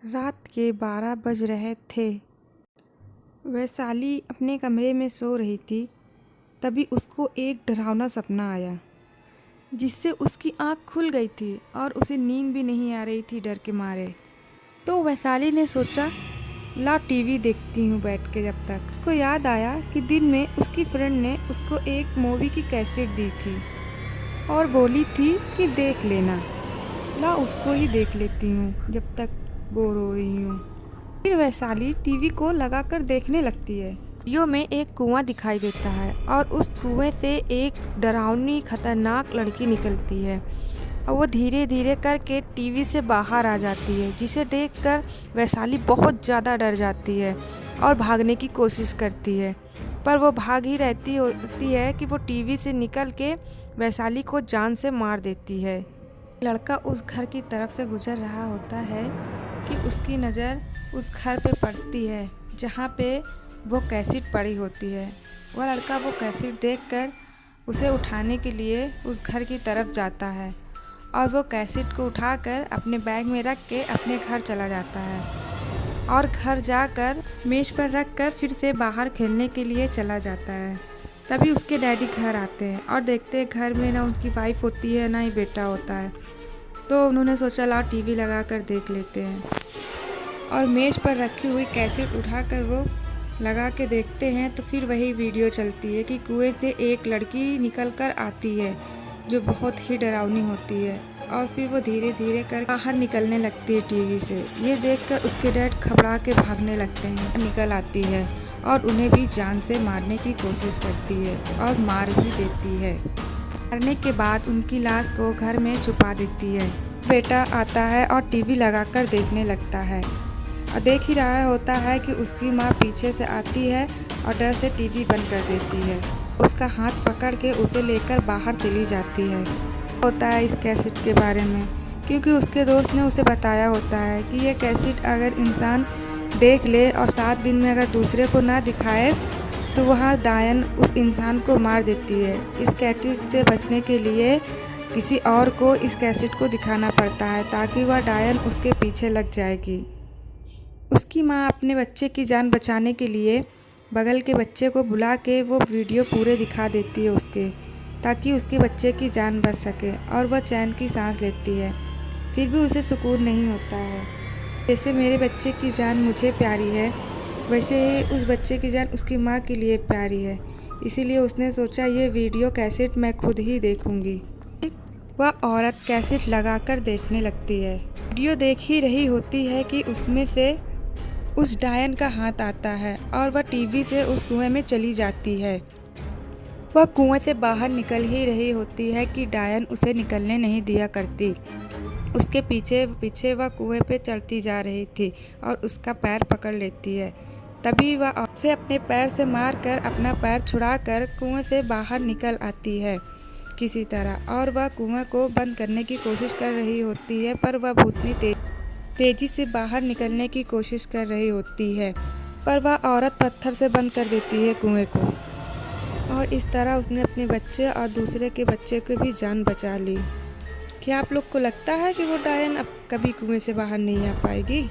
रात के 12 बज रहे थे। वैशाली अपने कमरे में सो रही थी। तभी उसको एक डरावना सपना आया, जिससे उसकी आँख खुल गई थी और उसे नींद भी नहीं आ रही थी डर के मारे। तो वैशाली ने सोचा, ला टीवी देखती हूँ बैठ के। जब तक उसको याद आया कि दिन में उसकी फ्रेंड ने उसको एक मूवी की कैसेट दी थी और बोली थी कि देख लेना, ला उसको ही देख लेती हूँ जब तक बोर हो रही हूँ। फिर वैशाली टीवी को लगाकर देखने लगती है। वीडियो में एक कुआं दिखाई देता है और उस कुएं से एक डरावनी खतरनाक लड़की निकलती है और वो धीरे धीरे करके टीवी से बाहर आ जाती है, जिसे देखकर वैशाली बहुत ज़्यादा डर जाती है और भागने की कोशिश करती है। पर वो भाग ही रहती होती है कि वो टीवी से निकल के वैशाली को जान से मार देती है। लड़का उस घर की तरफ से गुजर रहा होता है कि उसकी नज़र उस घर पे पड़ती है जहाँ पे वो कैसेट पड़ी होती है। वह लड़का वो कैसेट देखकर उसे उठाने के लिए उस घर की तरफ जाता है और वो कैसेट को उठाकर अपने बैग में रख के अपने घर चला जाता है और घर जाकर मेज़ पर रख कर फिर से बाहर खेलने के लिए चला जाता है। तभी उसके डैडी घर आते हैं और देखते हैं घर में ना उनकी वाइफ होती है ना ही बेटा होता है। तो उन्होंने सोचा, ला टीवी लगा कर देख लेते हैं। और मेज़ पर रखी हुई कैसेट उठाकर वो लगा के देखते हैं तो फिर वही वीडियो चलती है कि कुएं से एक लड़की निकल कर आती है जो बहुत ही डरावनी होती है और फिर वो धीरे धीरे कर बाहर निकलने लगती है टीवी से। ये देखकर उसके डैड घबरा के भागने लगते हैं। निकल आती है और उन्हें भी जान से मारने की कोशिश करती है और मार भी देती है। मारने के बाद उनकी लाश को घर में छुपा देती है। बेटा आता है और टीवी लगाकर देखने लगता है और देख ही रहा होता है कि उसकी माँ पीछे से आती है और डर से टीवी बंद कर देती है। उसका हाथ पकड़ के उसे लेकर बाहर चली जाती है। होता है इस कैसेट के बारे में, क्योंकि उसके दोस्त ने उसे बताया होता है कि ये कैसेट अगर इंसान देख ले और 7 दिन में अगर दूसरे को ना दिखाए तो वह डायन उस इंसान को मार देती है। इस कैसेट से बचने के लिए किसी और को इस कैसेट को दिखाना पड़ता है ताकि वह डायन उसके पीछे लग जाएगी। उसकी माँ अपने बच्चे की जान बचाने के लिए बगल के बच्चे को बुला के वो वीडियो पूरे दिखा देती है उसके, ताकि उसके बच्चे की जान बच सके और वह चैन की सांस लेती है। फिर भी उसे सुकून नहीं होता है। जैसे मेरे बच्चे की जान मुझे प्यारी है, वैसे ही उस बच्चे की जान उसकी माँ के लिए प्यारी है। इसीलिए उसने सोचा, ये वीडियो कैसेट मैं खुद ही देखूँगी। वह औरत कैसेट लगाकर देखने लगती है। वीडियो देख ही रही होती है कि उसमें से उस डायन का हाथ आता है और वह टीवी से उस कुएं में चली जाती है। वह कुएं से बाहर निकल ही रही होती है कि डायन उसे निकलने नहीं दिया करती। उसके पीछे पीछे वह कुएं पे चढ़ती जा रही थी और उसका पैर पकड़ लेती है। तभी वह उसे अपने पैर से मारकर अपना पैर छुड़ाकर कुएं से बाहर निकल आती है किसी तरह, और वह कुएं को बंद करने की कोशिश कर रही होती है। पर वह भूतनी तेजी से बाहर निकलने की कोशिश कर रही होती है, पर वह औरत पत्थर से बंद कर देती है कुएं को। और इस तरह उसने अपने बच्चे और दूसरे के बच्चे को भी जान बचा ली। क्या आप लोग को लगता है कि वो डायन अब कभी कुएं से बाहर नहीं आ पाएगी?